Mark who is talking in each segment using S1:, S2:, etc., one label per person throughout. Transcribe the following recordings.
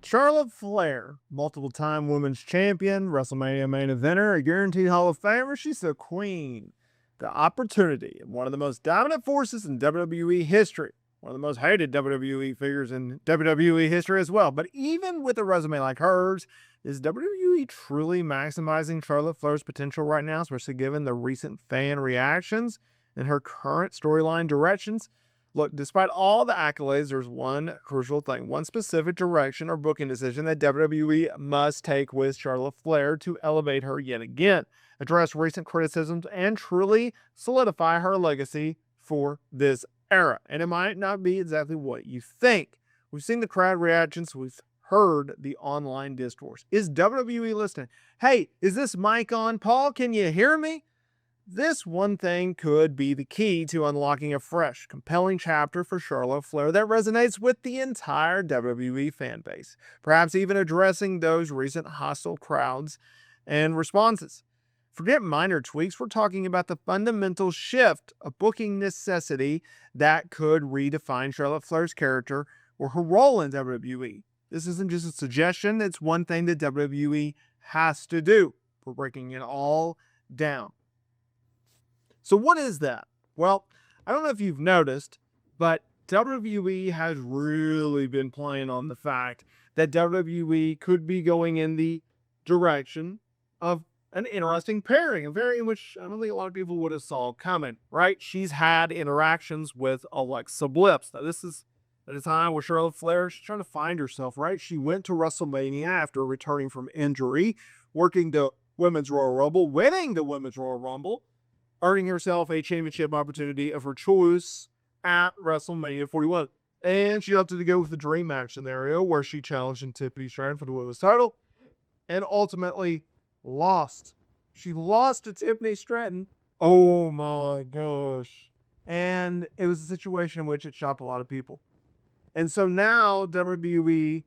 S1: Charlotte Flair, multiple-time women's champion, WrestleMania main eventer, a guaranteed Hall of Famer, she's the queen. The opportunity, and one of the most dominant forces in WWE history. One of the most hated WWE figures in WWE history as well. But even with a resume like hers, is WWE truly maximizing Charlotte Flair's potential right now, especially given the recent fan reactions and her current storyline directions? Look, despite all the accolades, there's one crucial thing, one specific direction or booking decision that WWE must take with Charlotte Flair to elevate her yet again, address recent criticisms, and truly solidify her legacy for this era. And it might not be exactly what you think. We've seen the crowd reactions. We've heard the online discourse. Is WWE listening? Hey, is this mic on? Paul, can you hear me? This one thing could be the key to unlocking a fresh, compelling chapter for Charlotte Flair that resonates with the entire WWE fan base, perhaps even addressing those recent hostile crowds and responses. Forget minor tweaks, we're talking about the fundamental shift, a booking necessity that could redefine Charlotte Flair's character or her role in WWE. This isn't just a suggestion, it's one thing that WWE has to do. We're breaking it all down. So what is that? Well, I don't know if you've noticed, but WWE has really been playing on the fact that WWE could be going in the direction of an interesting pairing, a pairing which I don't think a lot of people would have saw coming, right? She's had interactions with Alexa Bliss. Now, this is at a time where Charlotte Flair, she's trying to find herself, right? She went to WrestleMania after returning from injury, working the Women's Royal Rumble, winning the Women's Royal Rumble, earning herself a championship opportunity of her choice at WrestleMania 41. And she opted to go with the dream match scenario where she challenged Tiffany Stratton for the women's title and ultimately lost. She lost to Tiffany Stratton. Oh my gosh. And it was a situation in which it shocked a lot of people. And so now WWE,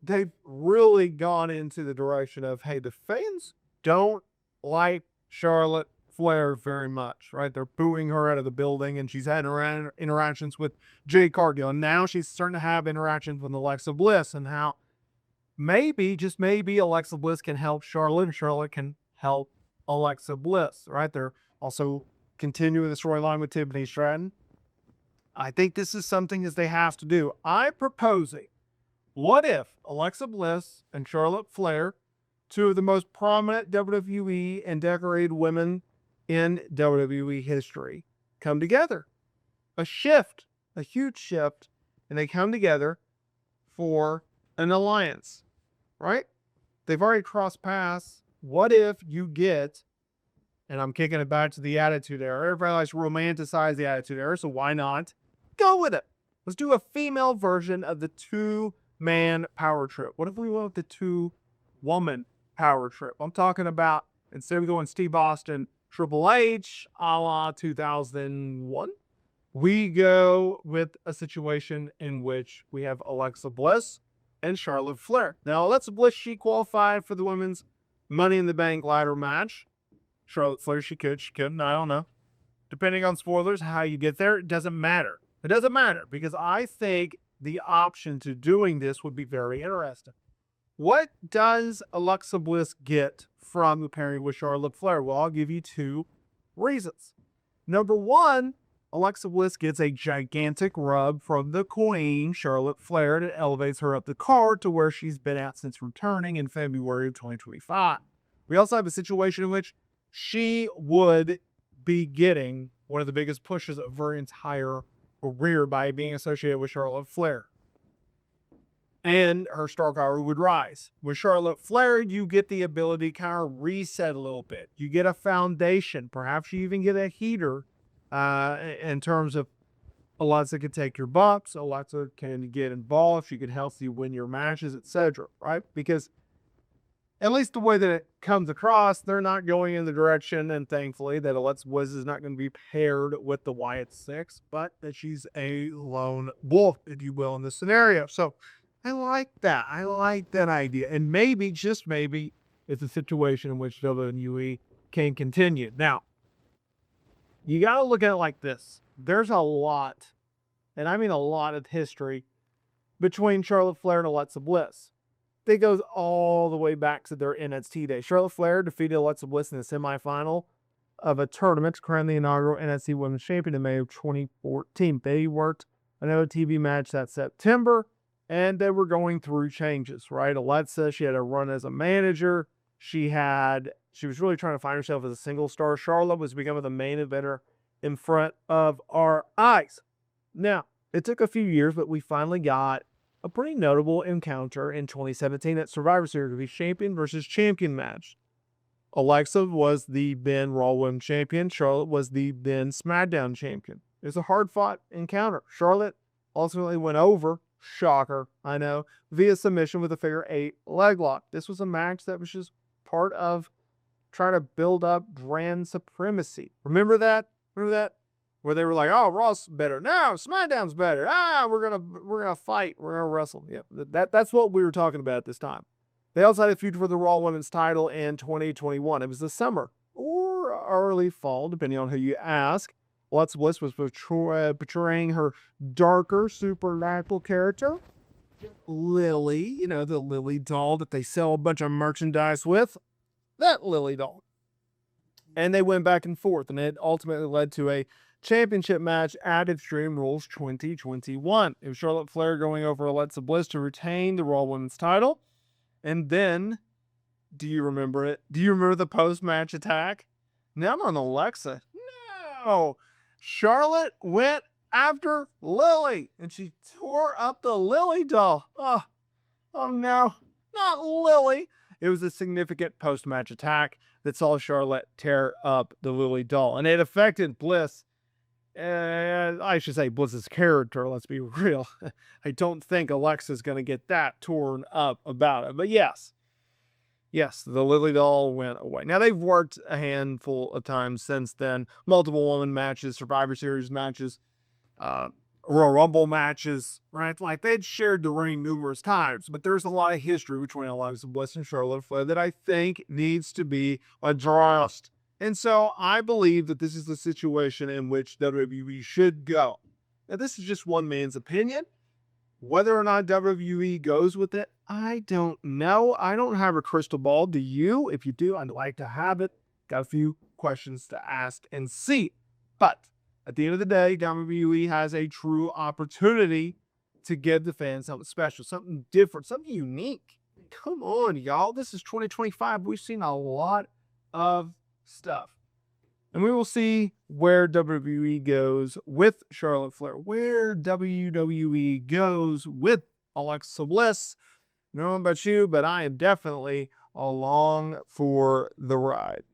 S1: they've really gone into the direction of, hey, the fans don't like Charlotte Flair very much, right? They're booing her out of the building, and she's had interactions with Jay Cargill, and now she's starting to have interactions with Alexa Bliss, and how maybe, just maybe, Alexa Bliss can help Charlotte, and Charlotte can help Alexa Bliss, right? They're also continuing the storyline with Tiffany Stratton. I think this is something that they have to do. I'm proposing, what if Alexa Bliss and Charlotte Flair, two of the most prominent WWE and decorated women in WWE history, come together? A shift, a huge shift, and they come together for an alliance, right? They've already crossed paths. What if you get, and I'm kicking it back to the Attitude Era. Everybody likes to romanticize the Attitude Era, so why not go with it? Let's do a female version of the two-man power trip. What if we went with the two-woman power trip? I'm talking about, instead of going Steve Austin, Triple H, a la 2001, we go with a situation in which we have Alexa Bliss and Charlotte Flair. Now, Alexa Bliss, she qualified for the women's Money in the Bank ladder match. Charlotte Flair, she couldn't, I don't know. Depending on spoilers, how you get there, it doesn't matter. It doesn't matter, because I think the option to doing this would be very interesting. What does Alexa Bliss get from the pairing with Charlotte Flair? Well, I'll give you two reasons. Number one, Alexa Bliss gets a gigantic rub from the queen, Charlotte Flair, that elevates her up the card to where she's been at since returning in February of 2025. We also have a situation in which she would be getting one of the biggest pushes of her entire career by being associated with Charlotte Flair. And her star power would rise. With Charlotte Flair, you get the ability to kind of reset a little bit. You get a foundation. Perhaps you even get a heater in terms of Alexa can take your bumps. Alexa can get involved. She can help you win your matches, etc. Right? Because at least the way that it comes across, they're not going in the direction, and thankfully, that Alexa Bliss is not going to be paired with the Wyatt Six, but that she's a lone wolf, if you will, in this scenario. So I like that. I like that idea. And maybe, just maybe, it's a situation in which WWE can continue. Now, you got to look at it like this. There's a lot, and I mean a lot, of history between Charlotte Flair and Alexa Bliss. It goes all the way back to their NXT days. Charlotte Flair defeated Alexa Bliss in the semifinal of a tournament to crown the inaugural NXT Women's Champion in May of 2014. They worked another TV match that September, and they were going through changes, right? Alexa, she had a run as a manager. She was really trying to find herself as a single star. Charlotte was becoming the main eventer in front of our eyes. Now, it took a few years, but we finally got a pretty notable encounter in 2017 at Survivor Series, the champion versus champion match. Alexa was the then Raw Women's Champion. Charlotte was the then SmackDown Champion. It was a hard-fought encounter. Charlotte ultimately went over, shocker, I know, via submission with a figure 8 leg lock. This was a match that was just part of trying to build up brand supremacy. Remember that? Where they were like, oh, Raw's better. No, SmackDown's better. We're gonna fight. We're gonna wrestle. Yeah, that's what we were talking about at this time. They also had a feud for the Raw Women's title in 2021. It was the summer or early fall, depending on who you ask. Alexa Bliss was portraying her darker supernatural character, Lily, the Lily doll that they sell a bunch of merchandise with. That Lily doll. And they went back and forth, and it ultimately led to a championship match at Extreme Rules 2021. It was Charlotte Flair going over Alexa Bliss to retain the Raw Women's title. And then, do you remember it? Do you remember the post-match attack? Not on Alexa. No. Charlotte went after Lily, and she tore up the Lily doll. Oh no, not Lily. It was a significant post-match attack that saw Charlotte tear up the Lily doll, and it affected Bliss. I should say Bliss's character, let's be real. I don't think Alexa's going to get that torn up about it. But yes, the Lily doll went away. Now, they've worked a handful of times since then. Multiple women matches, Survivor Series matches, Royal Rumble matches, right? Like, they'd shared the ring numerous times. But there's a lot of history between Alexa Bliss and Charlotte Flair that I think needs to be addressed. And so I believe that this is the situation in which WWE should go. Now, this is just one man's opinion. Whether or not WWE goes with it, I don't know. I don't have a crystal ball. Do you? If you do, I'd like to have it. Got a few questions to ask and see. But at the end of the day, WWE has a true opportunity to give the fans something special, something different, something unique. Come on, y'all. This is 2025. We've seen a lot of stuff. And we will see where WWE goes with Charlotte Flair, where WWE goes with Alexa Bliss. I don't know about you, but I am definitely along for the ride.